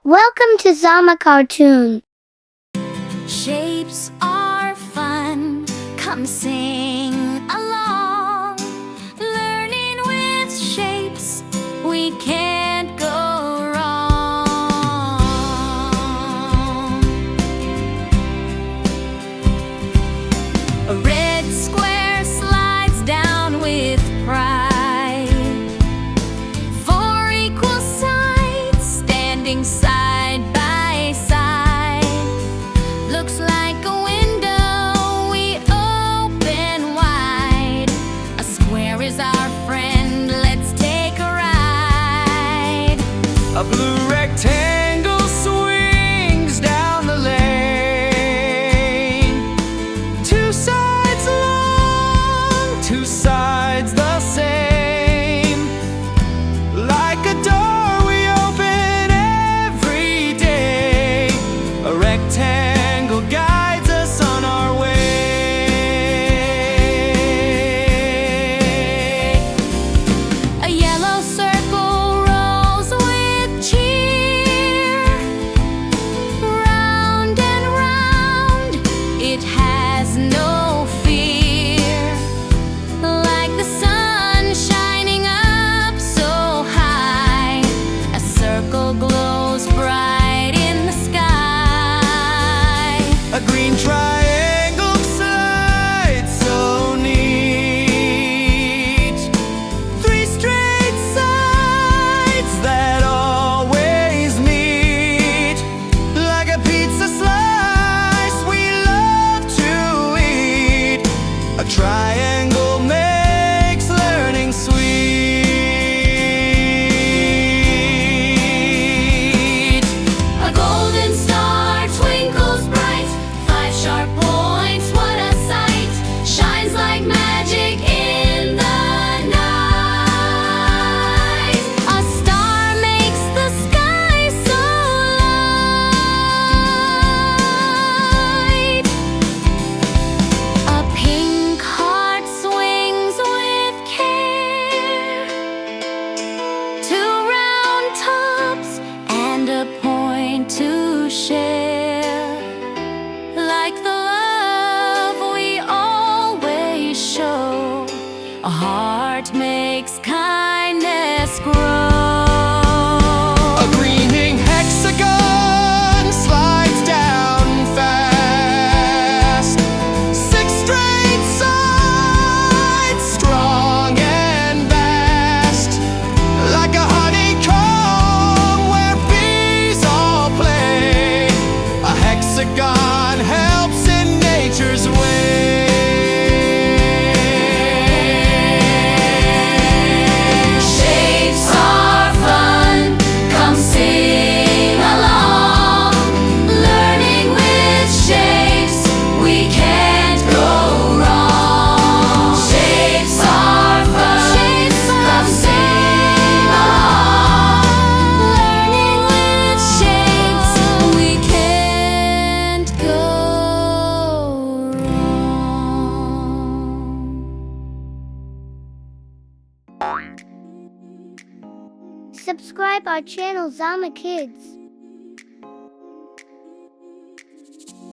Welcome to Zama cartoon. Shapes are fun, come sing along. Learning with shapes, we can't go wrong. A red square slides down with pride. 4 equal sides standing side by side. Looks like a window we open wide. A square is our friend, let's take a ride. A blue rectangle swings down the lane. 2 sides long, 2 sides the same. Like a door we open every day. A rectangle guides us on our way. A yellow circle rolls with cheer. Round and round, it has no fear. Like the sun shining up so high, a circle glows bright in the sky. A green triangle slides so neat. 3 straight sides that always meet. Like a pizza slice we love to eat. A triangle makes learning sweet. A golden star twinkles bright, 5 sharp points, what a sight! Shines like magic in the night. A star makes the sky so light. A pink heart swings with care. 2 round tops and a point to share. Like the love we always show, a heart makes kindness grow. A gleaming hexagon slides down fast. 6 straight sides, strong and vast. Like a honeycomb where bees all play. A hexagon helps in nature's way. Shapes are fun, come sing along. Learning with shapes, we can't go wrong. Shapes are fun, come sing along. Learning with shapes, we can't go wrong. Subscribe our channel Zama Kids.